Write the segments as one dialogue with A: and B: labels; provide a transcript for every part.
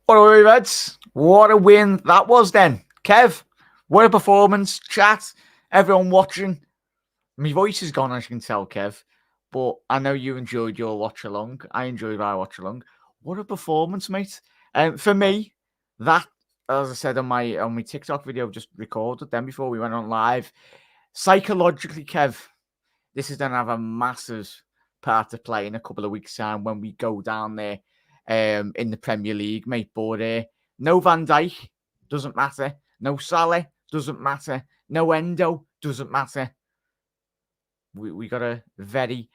A: All right, Reds. What a win that was then. Kev, what a performance. Chat, everyone watching. My voice is gone, as you can tell, Kev. But I know you enjoyed your watch along. I enjoyed our watch along. What a performance, mate. For me, that, as I said on my TikTok video, just recorded then before we went on live. Psychologically, Kev, this is going to have a massive part to play in a couple of weeks' time when we go down there in the Premier League, mate. But no Van Dijk, doesn't matter. No Salah, doesn't matter. No Endo, doesn't matter. We got a very,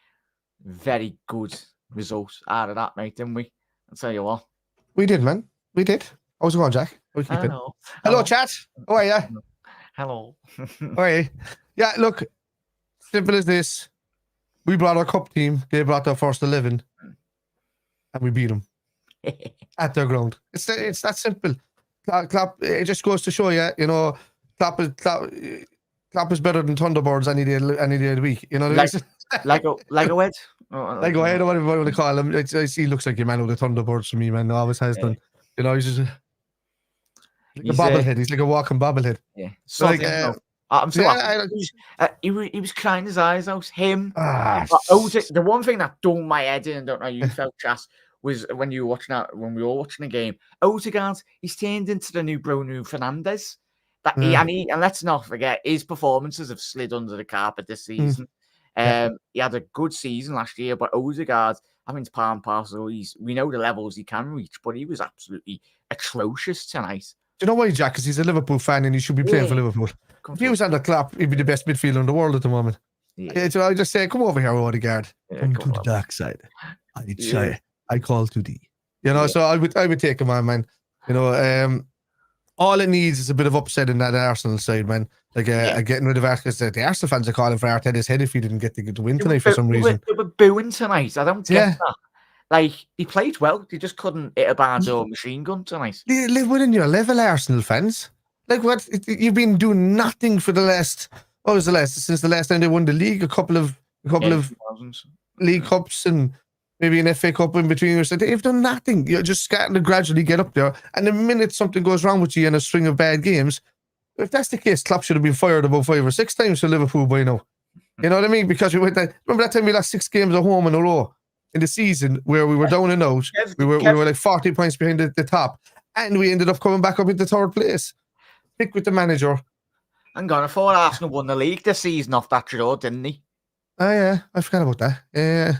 A: very good result out of that, mate, didn't we? I'll tell you what.
B: We did, man. We did. How's it going, Jack? Hello, chat. How are you?
A: Hello.
B: How are you? Yeah, look, simple as this. We brought our cup team. They brought their first 11. And we beat them. At their ground. It's that simple. Klopp, it just goes to show you, you know, Klopp is better than Thunderbirds any day of the week. You know what I mean?
A: Lego head?
B: Lego head, or whatever you want to call him. He looks like a man with the Thunderbirds for me, man. He always has done. You know, he's just like a bobblehead. He's like a walking bobblehead.
A: Yeah. So I'm so happy. He was crying his eyes out. Him. The one thing that done my head in, don't know you felt, Chas, was when we were watching the game. Odegaard, he's turned into the new Bruno Fernandes. And let's not forget, his performances have slid under the carpet this season. He had a good season last year, but Odegaard, I mean, it's part and parcel. We know the levels he can reach, but he was absolutely atrocious tonight.
B: Do you know why, Jack? Because he's a Liverpool fan and he should be playing for Liverpool. If he was under Klopp, he'd be the best midfielder in the world at the moment. Yeah. So I just say, come over here, Odegaard. Come to the dark side. I call to thee. You know, so I would take him on, man. You know, all it needs is a bit of upset in that Arsenal side, man. Like getting rid of Arteta. The Arsenal fans are calling for Arteta's head if he didn't get the win tonight for some reason.
A: They were booing tonight. I don't get that. Like, he played well. They just couldn't hit a barn door machine gun tonight.
B: You live within your level, Arsenal fans. Like, what? You've been doing nothing for since the last time they won the league, a couple of league cups and maybe an FA Cup in between. So they've done nothing. You're just starting to gradually get up there. And the minute something goes wrong with you in a string of bad games, if that's the case, Klopp should have been fired about 5 or 6 times for Liverpool by now. You know what I mean? Because remember that time we lost 6 games at home in a row in the season where we were down and out. We were like 40 points behind the top. And we ended up coming back up into 3rd place. Pick with the manager.
A: Hang on, I thought Arsenal won the league this season off that draw, didn't he?
B: Oh, yeah. I forgot about that. Yeah.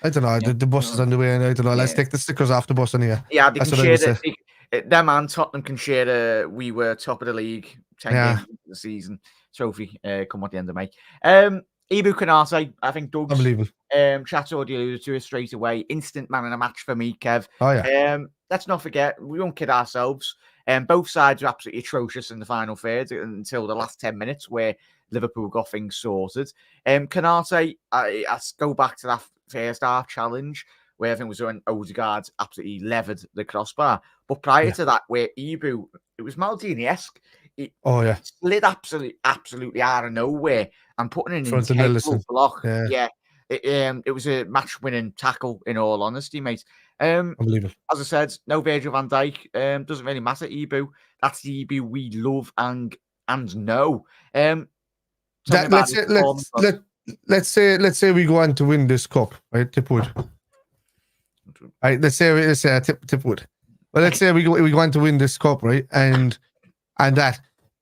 B: I don't know. The bus is on the way, and I don't know. Let's take the stickers off the bus in here.
A: Yeah, they can share them and Tottenham can share we were top of the league 10 games into the season trophy come at the end of May. Ibu Konate, I think Doug's
B: unbelievable.
A: Chat already alluded to it straight away. Instant man in a match for me, Kev.
B: Oh, yeah.
A: Let's not forget, we won't kid ourselves. Both sides were absolutely atrocious in the final third until the last 10 minutes where Liverpool got things sorted. Konate, I go back to that first half challenge where I think it was when Odegaard absolutely levered the crossbar. But prior to that, where Ibu, it was Maldini-esque. It slid absolutely out of nowhere and putting in an integral block. It was a match-winning tackle, in all honesty, mate.
B: Unbelievable.
A: As I said, no Virgil van Dijk. Doesn't really matter, Ibu. That's the Ibu we love and know.
B: Let's say we go on to win this cup, right? Tipwood. Right, let's say Tipwood. But let's say we go on to win this cup, right? And that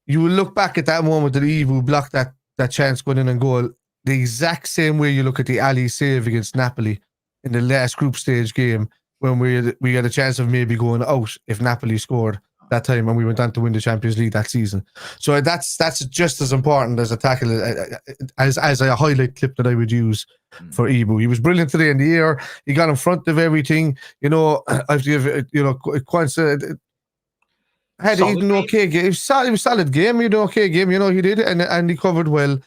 B: you will look back at that moment that Ibu blocked that chance going in and goal the exact same way you look at the Ali save against Napoli in the last group stage game when we had a chance of maybe going out if Napoli scored that time and we went on to win the Champions League that season. So that's just as important as a tackle as a highlight clip that I would use for Ibu. He was brilliant today in the air. He got in front of everything. You know, I have to give Kwanzaa had an okay game. It was a solid game. You know, okay game. You know, he did it and he covered well.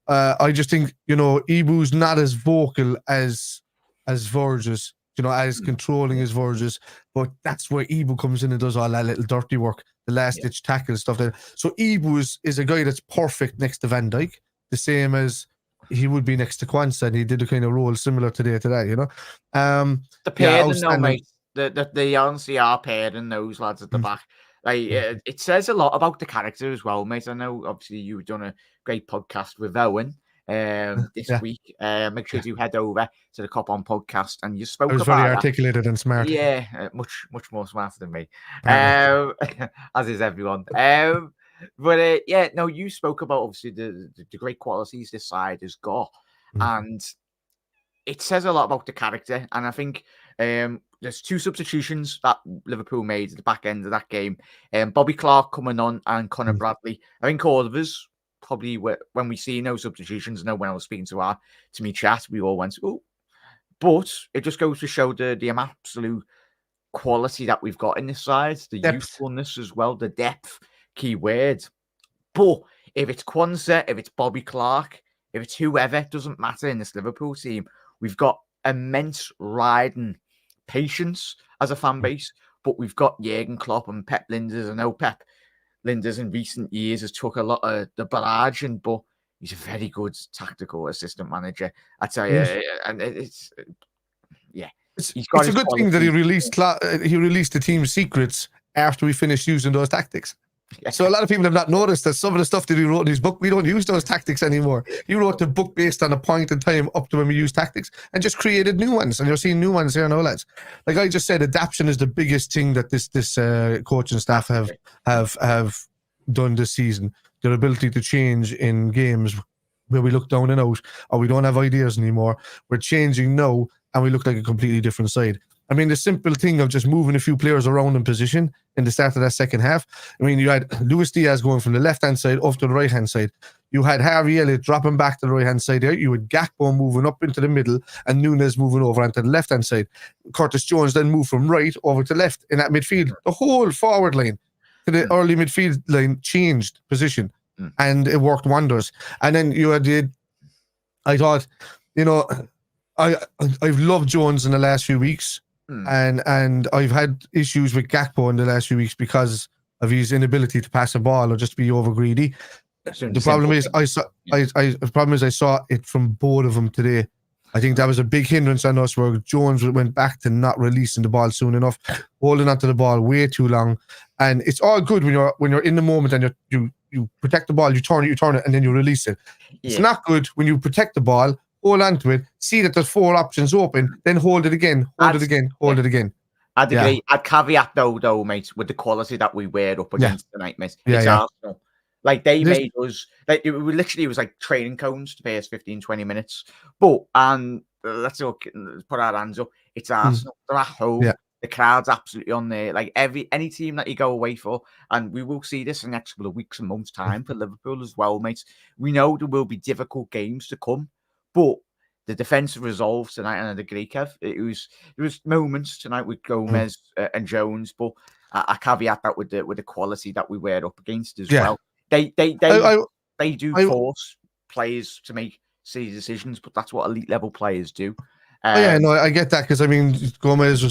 B: I just think, you know, Ibu's not as vocal as Verges, you know, as controlling as Verges, but that's where Ibu comes in and does all that little dirty work, the last ditch tackle stuff there. So Ibu is a guy that's perfect next to Van Dijk, the same as he would be next to Kwanzaa, and he did a kind of role similar today to that, you know.
A: The pair of them, mate. They honestly are pairing those lads at the back. Like it says a lot about the character as well, mate. I know obviously you've done a great podcast with Owen this
B: Yeah.
A: week. Make sure you head over to the Cop On podcast and you spoke
B: I was
A: about
B: very
A: that.
B: articulated and smart.
A: Yeah, much more smarter than me.
B: Apparently.
A: As is everyone. But yeah, no, you spoke about obviously the great qualities this side has got, and it says a lot about the character. And I think there's 2 substitutions that Liverpool made at the back end of that game. Bobby Clark coming on and Connor Bradley. I think all of us probably when we see no substitutions, when I was speaking to me chat, we all went, oh. But it just goes to show the absolute quality that we've got in this side, the youthfulness as well, the depth, key word. But if it's Kwanzaa, if it's Bobby Clark, if it's whoever, it doesn't matter in this Liverpool team. We've got immense riding patience as a fan base, but we've got Jurgen Klopp and Pep Linders. I know Pep Linders in recent years has took a lot of the barraging, but he's a very good tactical assistant manager. I tell you, and it's yeah.
B: It's a good thing that he released the team's secrets after we finished using those tactics. Yeah. So a lot of people have not noticed that some of the stuff that he wrote in his book, we don't use those tactics anymore. He wrote the book based on a point in time up to when we used tactics and just created new ones. And you're seeing new ones here now, lads. Like I just said, adaptation is the biggest thing that this coaching staff have done this season. Their ability to change in games where we look down and out or we don't have ideas anymore. We're changing now and we look like a completely different side. I mean, the simple thing of just moving a few players around in position in the start of that second half. I mean, you had Luis Diaz going from the left-hand side off to the right-hand side. You had Harvey Elliott dropping back to the right-hand side there. You had Gakpo moving up into the middle and Nunes moving over onto the left-hand side. Curtis Jones then moved from right over to left in that midfield. The whole forward line to the early midfield line changed position and it worked wonders. And then you had I thought, I've loved Jones in the last few weeks. And I've had issues with Gakpo in the last few weeks because of his inability to pass a ball or just be over greedy. The problem is I saw it from both of them today. I think that was a big hindrance on us where Jones went back to not releasing the ball soon enough, holding onto the ball way too long. And it's all good when you're in the moment and you protect the ball, you turn it, and then you release it. Yeah. It's not good when you protect the ball, hold on to it, see that there's 4 options open, then hold it again, hold it again.
A: I'd agree. I'd caveat though, mate, with the quality that we wear up against tonight, mate. It's Arsenal. Like they made us, like it was like training cones to pay us 15-20 minutes. But let's put our hands up. It's Arsenal. They're at home. Yeah. The crowd's absolutely on there. Like any team that you go away for, and we will see this in the next couple of weeks and months' time for Liverpool as well, mate. We know there will be difficult games to come. But the defensive resolve tonight, and I agree, Kev, it was moments tonight with Gomez and Jones, but I caveat that with the quality that we wear up against as well. They do force players to make silly decisions, but that's what elite level players do.
B: I get that because I mean, Joe Gomez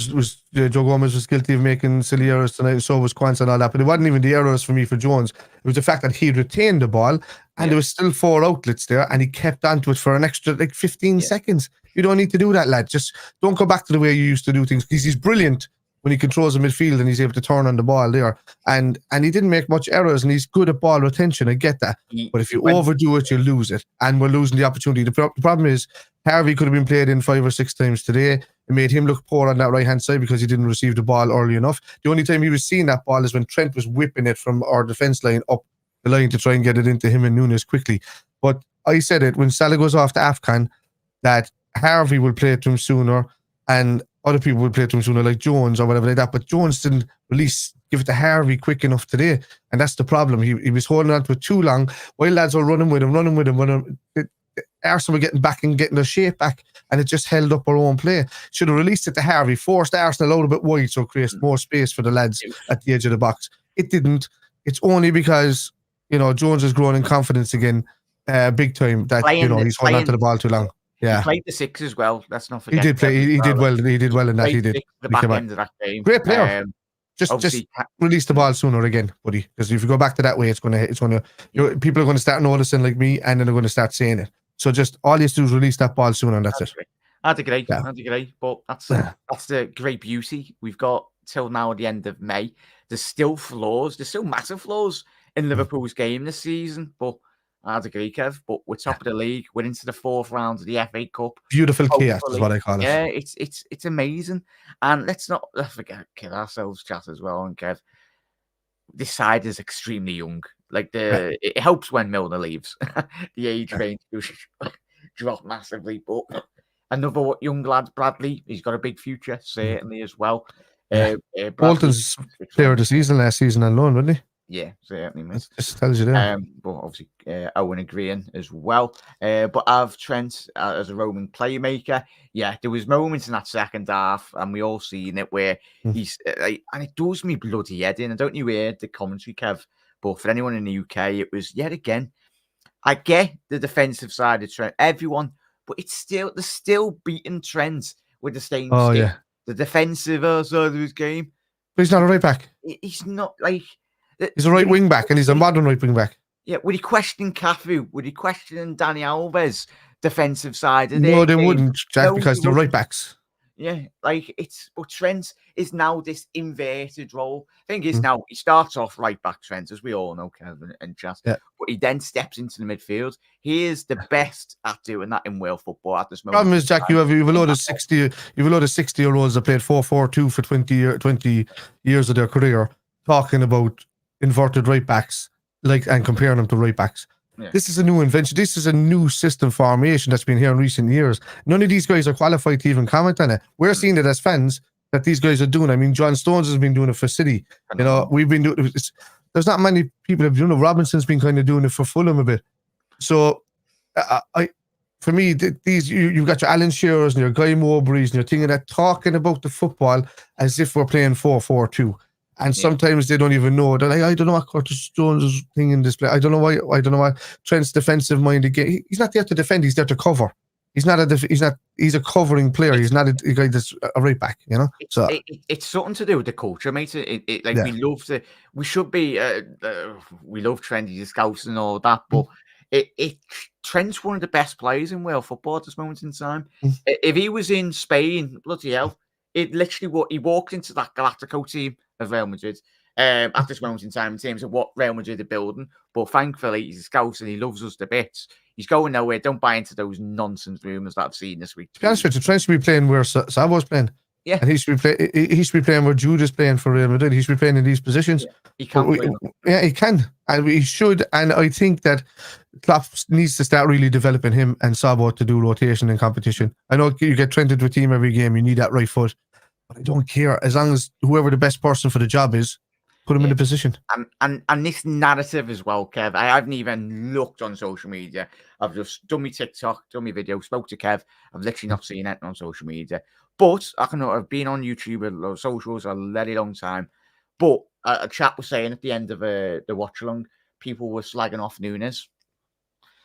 B: was guilty of making silly errors tonight, and so was Kwanzaa and all that. But it wasn't even the errors for me for Jones. It was the fact that he retained the ball and there was still 4 outlets there, and he kept onto it for an extra 15 seconds. You don't need to do that, lad. Just don't go back to the way you used to do things because he's brilliant when he controls the midfield and he's able to turn on the ball there. And he didn't make much errors and he's good at ball retention. I get that. But if you overdo it, you lose it. And we're losing the opportunity. The problem is Harvey could have been played in 5 or 6 times today. It made him look poor on that right-hand side because he didn't receive the ball early enough. The only time he was seeing that ball is when Trent was whipping it from our defence line up the line to try and get it into him and Nunes quickly. But I said it, when Salah goes off to AFCON, that Harvey will play it to him sooner and other people will play to him sooner, like Jones or whatever like that. But Jones didn't give it to Harvey quick enough today. And that's the problem. He was holding on to it too long while lads were running with him. Arsenal were getting back and getting their shape back, and it just held up our own play. Should have released it to Harvey, forced Arsenal out a bit wide so it creates more space for the lads at the edge of the box. It didn't. It's only because, Jones has grown in confidence again, big time, that, he's holding on to the ball too long. Yeah,
A: he played the 6 as well. Let's not forget.
B: He did play. He did well. He did well in that. He did.
A: The back end of that game.
B: Great player. Just release the ball sooner again, buddy. Because if you go back to that way, people are going to start noticing like me, and then they're going to start saying it. So just all you have to do is release that ball sooner, and that's it.
A: I'd agree.
B: Yeah.
A: I'd agree. But that's
B: Yeah.
A: the great beauty we've got till now at the end of May. There's still flaws. There's still massive flaws in Liverpool's game this season. But I'd agree, Kev. But we're top of the league. We're into the 4th round of the FA Cup.
B: Beautiful chaos is
A: Hopefully.
B: what I call it.
A: Yeah, it's amazing. And let's not kid ourselves, chat as well. And Kev, this side is extremely young. Like it helps when Milner leaves. The age range does drop massively. But another young lad, Bradley, he's got a big future, certainly as well.
B: Bolton's player of the season last season on loan, wasn't he?
A: Yeah, certainly, mate.
B: Just tells you there.
A: But obviously, Owen agreeing as well. But I've Trent as a roaming playmaker. Yeah, there was moments in that second half, and we all seen it where he's and it does me bloody head in. I don't know you heard the commentary, Kev, but for anyone in the UK, it was yet again. I get the defensive side of Trent, everyone, but they're still beating Trent with the same stick. The defensive side of his game.
B: But he's not a right back.
A: He's not like.
B: He's a right wing back, and he's a modern right wing back.
A: Yeah, would he question Cafu? Would he question Dani Alves' defensive side?
B: No, they wouldn't, Jack, because they're right backs.
A: Yeah, like but Trent is now this inverted role. Thing is, now he starts off right back, Trent, as we all know, Kevin and Chas.
B: Yeah.
A: But he then steps into the midfield. He is the best at doing that in world football at this moment.
B: Problem is, Jack, you have a load of 60-year-olds that played 4-4-2 for 20 years of their career, talking about inverted right backs, and comparing them to right backs. Yeah. This is a new invention. This is a new system formation that's been here in recent years. None of these guys are qualified to even comment on it. We're seeing it as fans that these guys are doing. I mean, John Stones has been doing it for City. You know, we've been doing it. There's not many people have done it. Robinson's been kind of doing it for Fulham a bit. So, for me, you've got your Alan Shearers and your Guy Mowbrays and your thing of that talking about the football as if we're playing 4-4-2. And sometimes they don't even know. They're like, I don't know what Curtis Jones' thing in this play. I don't know why Trent's defensive mind again. He's not there to defend. He's there to cover. He's a covering player. He's not a guy that's a right back. You know. So
A: it's something to do with the culture, mate. We should be. We love trendy scouts and all that, but Trent's one of the best players in world football at this moment in time. If he was in Spain, bloody hell, it literally he walked into that Galactico team of Real Madrid at this moment in time in terms of what Real Madrid are building. But thankfully, he's a scout and he loves us to bits. He's going nowhere. Don't buy into those nonsense rumours that I've seen this week.
B: To be honest with you, Trent should be playing where Sabo's playing.
A: Yeah.
B: And he should be playing where Jude is playing for Real Madrid. He should be playing in these positions.
A: Yeah, he can.
B: He can. And he should. And I think that Klopp needs to start really developing him and Sabo to do rotation and competition. I know you get Trent into a team every game. You need that right foot. But I don't care. As long as whoever the best person for the job is, put him in the position.
A: And this narrative as well, Kev. I haven't even looked on social media. I've just done my TikTok, done my video, spoke to Kev. I've literally not seen it on social media. But I've been on YouTube and socials a very long time. But a chap was saying at the end of the watch along, people were slagging off Núñez.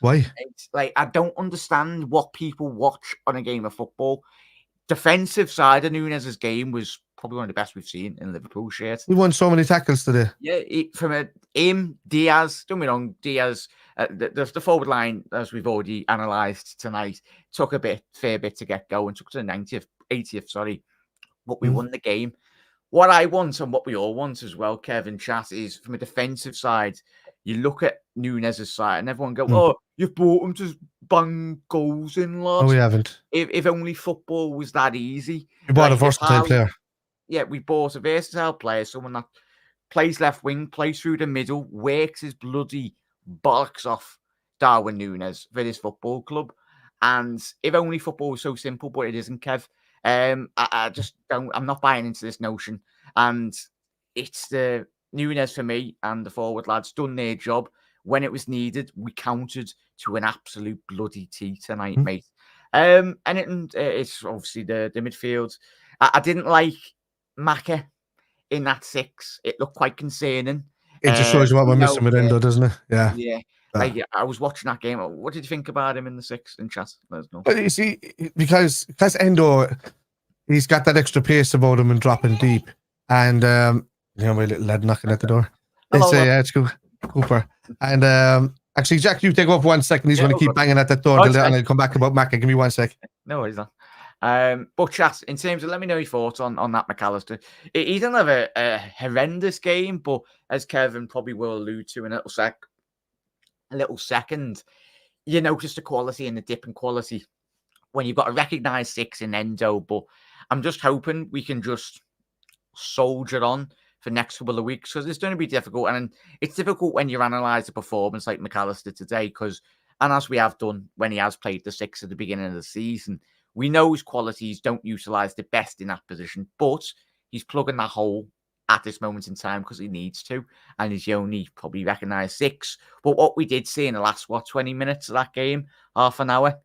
B: Why?
A: It's like, I don't understand what people watch on a game of football. Defensive side of Núñez's game was probably one of the best we've seen in Liverpool shirt.
B: He won so many tackles today.
A: Yeah, Diaz, don't be wrong, Diaz, the forward line, as we've already analysed tonight, took a fair bit to get going, took to the 80th, but we won the game. What I want and what we all want as well, Kevin, chat, is from a defensive side, you look at Núñez's side and everyone go, oh, you've brought him to bang goals in, lads.
B: No, we haven't.
A: If only football was that easy.
B: We bought a versatile player.
A: Yeah, we bought a versatile player, someone that plays left wing, plays through the middle, works his bloody bollocks off Darwin Núñez for this football club. And if only football was so simple, but it isn't, Kev. I just don't, I'm not buying into this notion. And it's the Núñez for me and the forward lads done their job. When it was needed, we countered to an absolute bloody T tonight, mate. And it's obviously the midfield. I didn't like Maka in that 6. It looked quite concerning.
B: It just shows you what we're missing with Endo, doesn't it? Yeah.
A: Yeah. Like, I was watching that game. What did you think about him in the 6 in chat? Let us know.
B: But you see, because Endo, he's got that extra pace about him and dropping deep. And, my little lad knocking at the door. They say, yeah, it's Cooper. And actually, Jack, you take off 1 second. He's going to keep banging at that door and I'll come back about Maka. Give me 1 sec.
A: No worries, not. But chat, in terms of, let me know your thoughts on that McAllister. He didn't have a horrendous game, but as Kevin probably will allude to in a little second, you notice the quality and the dip in quality when you've got a recognised 6 in Endo. But I'm just hoping we can just soldier on for next couple of weeks, because it's going to be difficult. And it's difficult when you analyse the performance like McAllister today, and as we have done when he has played the 6 at the beginning of the season, we know his qualities don't utilise the best in that position, but he's plugging that hole at this moment in time because he needs to, and he's the only probably recognised 6. But what we did see in the last, 20 minutes of that game, half an hour,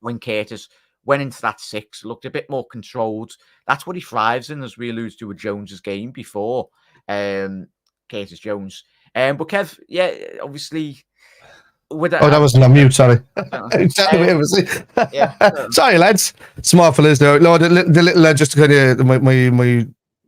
A: when Curtis went into that 6, looked a bit more controlled. That's what he thrives in, as we alluded to with Jones's game before, Curtis Jones. But Kev, yeah, obviously...
B: that wasn't on mute, sorry. Sorry, lads. Small fellas there. No, the little lad just kind of,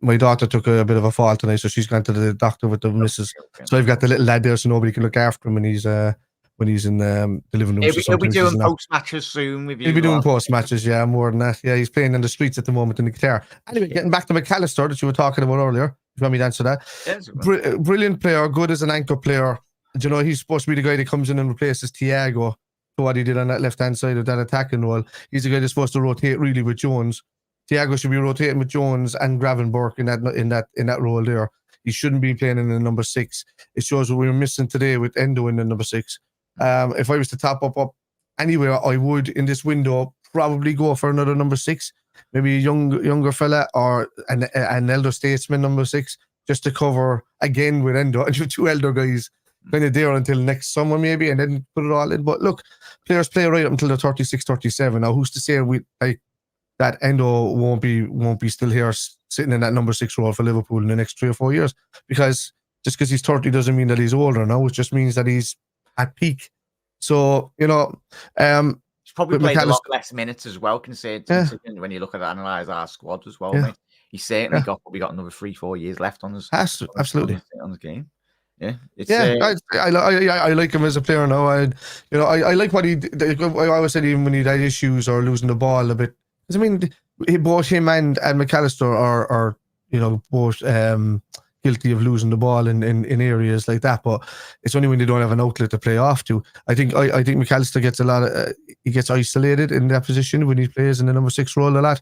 B: my daughter took a bit of a fall tonight, so she's gone to the doctor with the missus. So I've got the little lad there, so nobody can look after him when he's in the living room.
A: He'll be doing post matches soon with you.
B: He'll be doing post matches, yeah, more than that. Yeah, he's playing in the streets at the moment in the guitar. Anyway, getting back to McAllister that you were talking about earlier. If you want me to answer that. Yes, brilliant player, good as an anchor player. You know, he's supposed to be the guy that comes in and replaces Thiago for what he did on that left-hand side of that attacking role. He's the guy that's supposed to rotate really with Jones. Thiago should be rotating with Jones and Gravenberch in that role there. He shouldn't be playing in the number 6. It shows what we were missing today with Endo in the number 6. If I was to top up anywhere, I would in this window probably go for another number 6, maybe a younger fella or an elder statesman number 6, just to cover again with Endo and 2 elder guys. Kind of there until next summer maybe, and then put it all in. But look, players play right up until they're 36, 37. Now, who's to say that Endo won't be still here sitting in that number 6 role for Liverpool in the next 3 or 4 years? Because just because he's 30 doesn't mean that he's older now. It just means that he's at peak. So, you know,
A: he's probably played a lot less minutes as well, considering when you look at analyse our squad as well, mate. He's certainly got another 3-4 years left on his
B: absolutely
A: on his game. Yeah,
B: I like him as a player now. I like what he did. I always said even when he had issues or losing the ball a bit. Because I mean, both him and McAllister are both guilty of losing the ball in areas like that. But it's only when they don't have an outlet to play off to. I think McAllister gets a lot of he gets isolated in that position when he plays in the number 6 role a lot,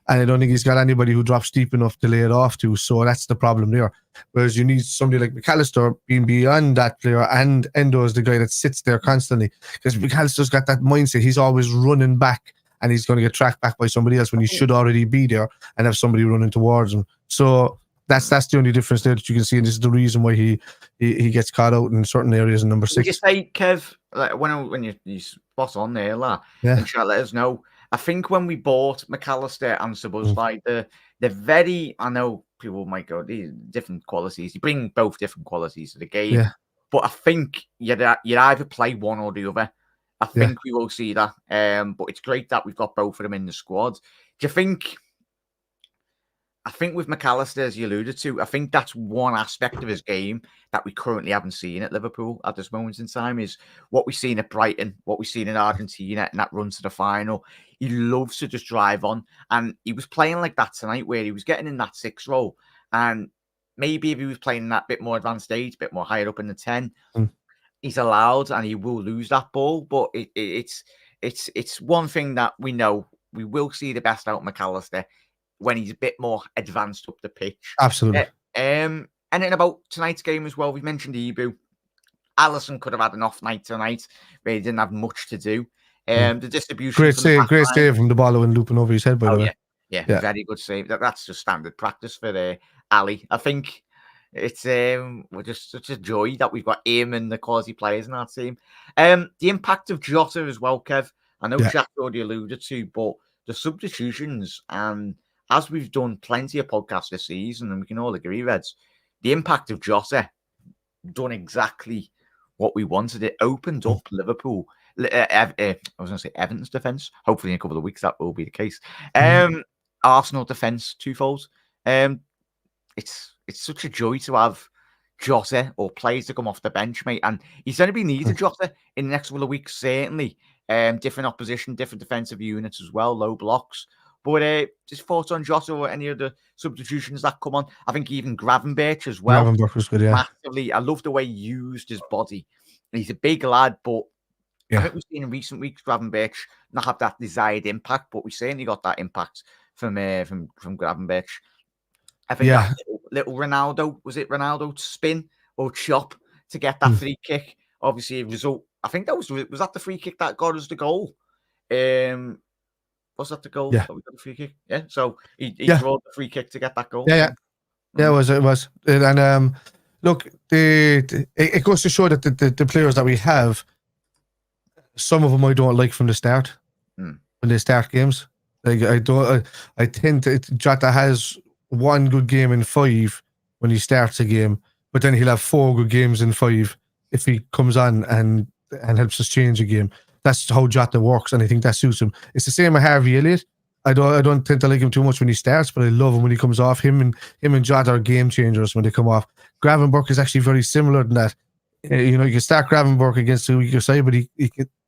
B: and I don't think he's got anybody who drops deep enough to lay it off to. So that's the problem there. Whereas you need somebody like McAllister being beyond that player, and Endo is the guy that sits there constantly, because McAllister's got that mindset. He's always running back, and he's going to get tracked back by somebody else when he should already be there and have somebody running towards him. So that's the only difference there that you can see, and this is the reason why he gets caught out in certain areas in number 6.
A: Would you say, Kev, like when you spot on there, and shall let us know? I think when we bought McAllister and Sabuzlai, they're very, I know people might go, these different qualities. You bring both different qualities to the game, but I think you'd either play one or the other. I think we will see that. But it's great that we've got both of them in the squad. Do you think? I think with McAllister, as you alluded to, I think that's one aspect of his game that we currently haven't seen at Liverpool at this moment in time, is what we've seen at Brighton, what we've seen in Argentina, and that run to the final. He loves to just drive on, and he was playing like that tonight, where he was getting in that 6 role, and maybe if he was playing that bit more advanced stage, a bit more higher up in the 10, he's allowed, and he will lose that ball. But it's one thing that we know we will see the best out of McAllister when he's a bit more advanced up the pitch.
B: Absolutely.
A: And then about tonight's game as well, we mentioned Ibu. Alisson could have had an off night tonight where he didn't have much to do. The distribution.
B: Great save from the ball when looping over his head, by the way.
A: Yeah, very good save. That's just standard practice for Ali. I think it's we're just such a joy that we've got him and the quality players in our team. The impact of Jota as well, Kev. I know Jack already alluded to, but the substitutions, and as we've done plenty of podcasts this season, and we can all agree, Reds, the impact of Jota done exactly what we wanted. It opened up Liverpool. I was going to say Everton's defence. Hopefully in a couple of weeks that will be the case. Arsenal defence twofold. It's such a joy to have Jota or players to come off the bench, mate. And he's going to be needed, Jota, in the next couple of weeks, certainly. Different opposition, different defensive units as well, low blocks. But just thoughts on Jota or any of the substitutions that come on. I think even Gravenberch as well.
B: Gravenberch was good, yeah.
A: Massively. I love the way he used his body. He's a big lad, but I think we've seen in recent weeks Gravenberch not have that desired impact, but we certainly got that impact from Gravenberch. I think that little Ronaldo, was it Ronaldo spin or chop to get that free kick? Obviously, a result. I think that was that the free kick that got us the goal. Was that the goal?
B: Yeah.
A: That we got the free kick. Yeah. So he drew the free kick to get that goal.
B: Yeah. It was. And look, it goes to show that the players that we have, some of them I don't like from the start when they start games. Like I tend to. Jota has one good game in 5 when he starts a game, but then he'll have 4 good games in 5 if he comes on and helps us change a game. That's how Jota works, and I think that suits him. It's the same with Harvey Elliott. I don't tend to like him too much when he starts, but I love him when he comes off. Him and Jota are game changers when they come off. Gravenberch is actually very similar than that. You can start Gravenberch against a weaker side, but he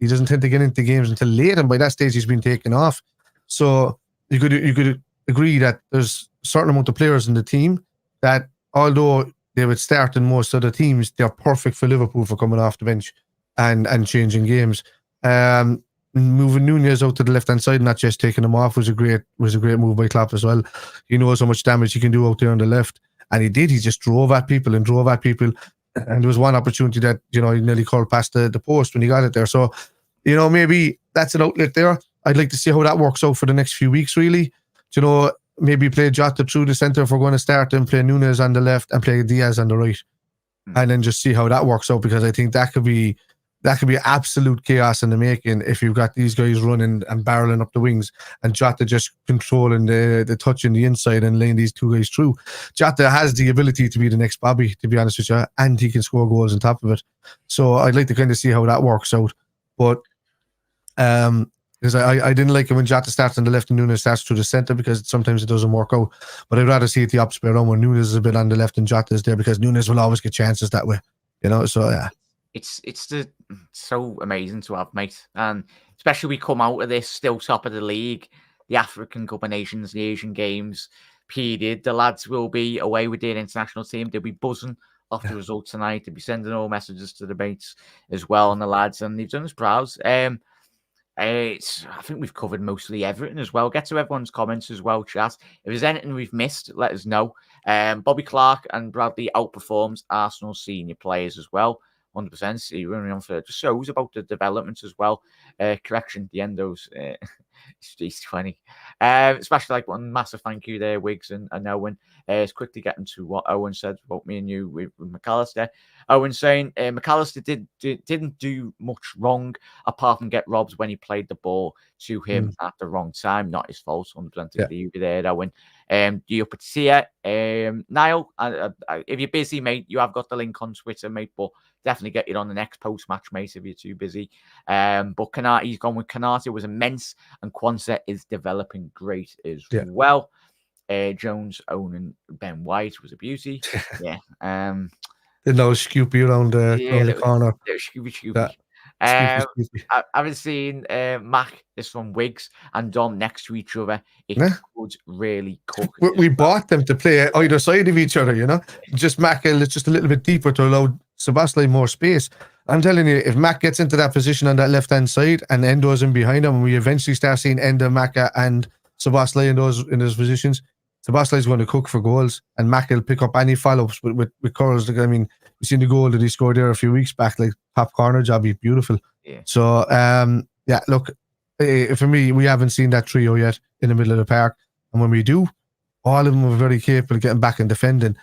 B: doesn't tend to get into games until late, and by that stage he's been taken off. So you could agree that there's a certain amount of players in the team that, although they would start in most other teams, they're perfect for Liverpool for coming off the bench and changing games. Moving Nunez out to the left hand side, not just taking him off, was a great move by Klopp as well. He knows how much damage he can do out there on the left, and he did. He just drove at people. And there was one opportunity that he nearly called past the post when he got it there. So maybe that's an outlet there. I'd like to see how that works out for the next few weeks. Really, maybe play Jota through the centre if we're going to start, and play Nunez on the left and play Diaz on the right, and then just see how that works out, because I think that could be absolute chaos in the making if you've got these guys running and barreling up the wings and Jota just controlling the touch in the inside and laying these 2 guys through. Jota has the ability to be the next Bobby, to be honest with you, and he can score goals on top of it. So I'd like to kind of see how that works out. But because I didn't like it when Jota starts on the left and Nunez starts through the centre, because sometimes it doesn't work out. But I'd rather see it the opposite way around, when Nunez is a bit on the left and Jota is there, because Nunez will always get chances that way. So yeah.
A: It's so amazing to have, mate. And especially we come out of this still top of the league, the African Cup of Nations, the Asian Games period. The lads will be away with their international team. They'll be buzzing off the result tonight. They'll be sending all messages to the mates as well, and the lads, and they've done us proud. I think we've covered mostly everything as well. Get to everyone's comments as well, chat. If there's anything we've missed, let us know. Bobby Clark and Bradley outperforms Arsenal senior players as well. 100%. He running on for just shows about the developments as well. Correction, the Endos. He's 20. Especially like one massive thank you there, Wiggs and Owen. It's quickly getting to what Owen said about me and you with McAllister. Owen saying McAllister didn't do much wrong apart from get robbed when he played the ball to him at the wrong time. Not his fault. 100% agree with there, Owen. You up at here, Niall? If you're busy, mate, you have got the link on Twitter, mate. But definitely get it on the next post match, mate, if you're too busy. But Konate, he's gone with Konate was immense, and Kwanzaa is developing great as well. Jones owning Ben White was a beauty.
B: The nose Scoopy around the corner.
A: Scoopy. I haven't seen Mac, this from Wiggs, and Dom next to each other. It could really cook.
B: We bought them to play either side of each other, Just Mac just a little bit deeper to allow Sebastian more space. I'm telling you, if Mac gets into that position on that left-hand side and Endo's in behind him, and we eventually start seeing Endo, Maka and Sebastian in those positions, Sebastian's going to cook for goals, and Mac will pick up any follow-ups with curls. I mean, we've seen the goal that he scored there a few weeks back, like top corner job, he's beautiful. Yeah. So, look, for me, we haven't seen that trio yet in the middle of the park, and when we do, all of them are very capable of getting back and defending.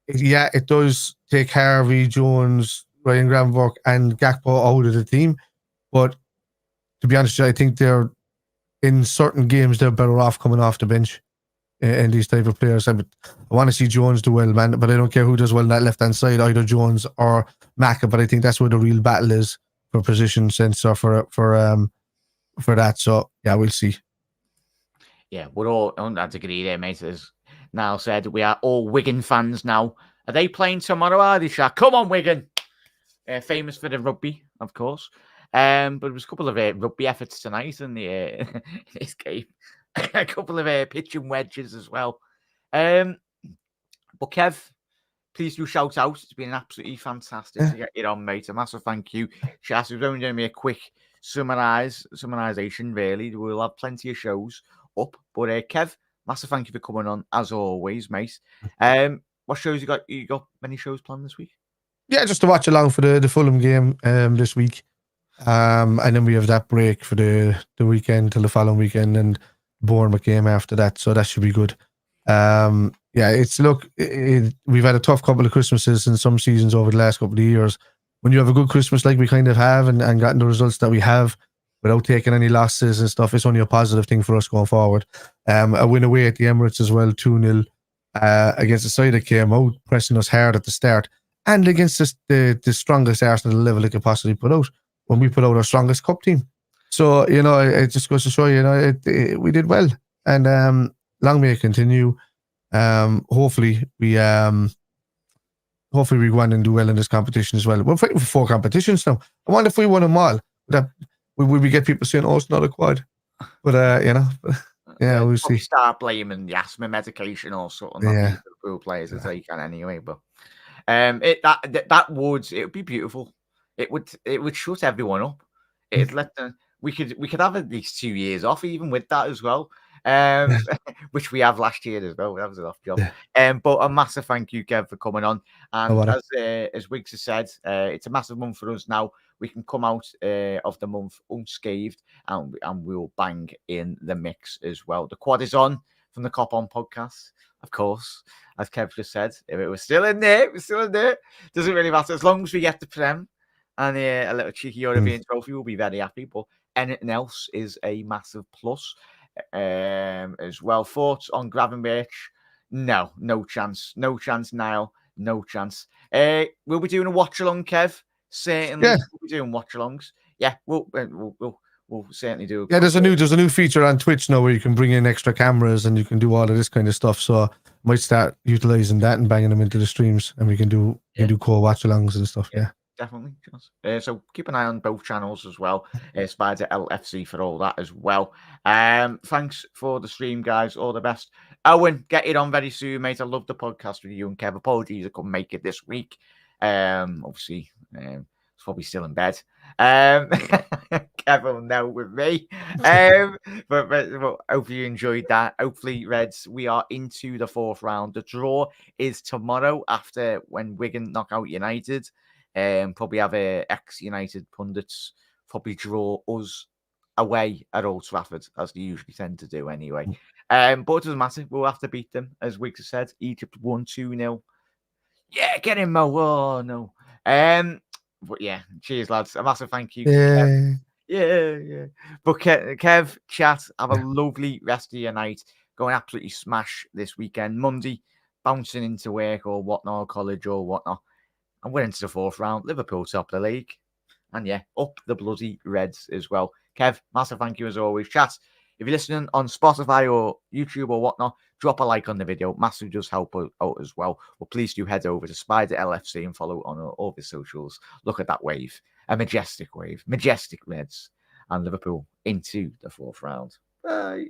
B: Yeah, it does take Harvey, Jones, Ryan Gravenberch, and Gakpo out of the team, but to be honest, I think they're in certain games they're better off coming off the bench. And these type of players, I want to see Jones do well, man. But I don't care who does well on that left hand side, either Jones or Maka. But I think that's where the real battle is for position sense or for that. So yeah, we'll see.
A: Yeah, we're all on that degree there, mate. As Niall said, we are all Wigan fans now. Are they playing tomorrow? Are they, Shaq? Come on, Wigan! Famous for the rugby, of course. But there was a couple of rugby efforts tonight in the this game. a couple of pitching wedges as well. But Kev, please do shout out. It's been absolutely fantastic to get it on, mate. A massive thank you. Chas, it was only going to be a quick summarization, really. We'll have plenty of shows up. But Kev, massive thank you for coming on, as always, mate. What shows you got? You got many shows planned this week?
B: Yeah, just to watch along for the Fulham game this week. And then we have that break for the weekend till the following weekend, and Bournemouth game after that. So that should be good. Yeah, we've had a tough couple of Christmases in some seasons over the last couple of years. When you have a good Christmas like we kind of have and gotten the results that we have without taking any losses and stuff, it's only a positive thing for us going forward. A win away at the Emirates as well, 2-0 against the side that came out, pressing us hard at the start, and against the strongest Arsenal level they could possibly put out when we put out our strongest cup team. So, it just goes to show we did well. And long may it continue. Hopefully we go on and do well in this competition as well. We're fighting for 4 competitions now. I wonder if we won them all. Would we get people saying, "Oh, it's not a quad"? But yeah, we'll see.
A: Start blaming the asthma medication or something. Yeah, Liverpool players as they can anyway. But it would be beautiful. It would shut everyone up. It'd let them. We could have at least 2 years off, even with that as well. Which we have last year as well. That was an off job. But a massive thank you, Kev, for coming on. And as Wiggs has said, it's a massive month for us now. We can come out of the month unscathed, and we'll bang in the mix as well. The quad is on from the Cop On podcast, of course, as Kev just said. If it was still in there, doesn't really matter as long as we get the Prem and a little cheeky European trophy. We'll be very happy. But anything else is a massive plus. As well. Thoughts on Gravenberch? No chance, Niall, no chance. We'll be doing a watch along, Kev. Certainly, we'll be doing watch alongs. Yeah, we'll certainly do.
B: Yeah, there's a new feature on Twitch now where you can bring in extra cameras and you can do all of this kind of stuff. So I might start utilizing that and banging them into the streams, and we can do co-watch alongs and stuff. Yeah.
A: Definitely. So keep an eye on both channels as well. Spider LFC for all that as well. Thanks for the stream, guys. All the best. Owen, get it on very soon, mate. I love the podcast with you and Kev. Apologies I couldn't make it this week. Obviously, it's probably still in bed. Kev will know with me. But hopefully you enjoyed that. Hopefully, Reds, we are into the 4th round. The draw is tomorrow after when Wigan knock out United. Probably have ex-United pundits probably draw us away at Old Trafford, as they usually tend to do anyway. But it doesn't matter. We'll have to beat them, as Wiggs has said. Egypt won 2-0. Yeah, get him, Mo. Oh, no. But yeah, cheers, lads. A massive thank you. Yeah. But Kev, chat, have a lovely rest of your night. Go and absolutely smash this weekend. Monday, bouncing into work or whatnot, or college or whatnot. And we're into the 4th round. Liverpool top of the league. And yeah, up the bloody Reds as well. Kev, massive thank you as always. Chat, if you're listening on Spotify or YouTube or whatnot, drop a like on the video. Massive does help out as well. But please do head over to Spider LFC and follow on all the socials. Look at that wave. A majestic wave. Majestic Reds. And Liverpool into the 4th round. Bye.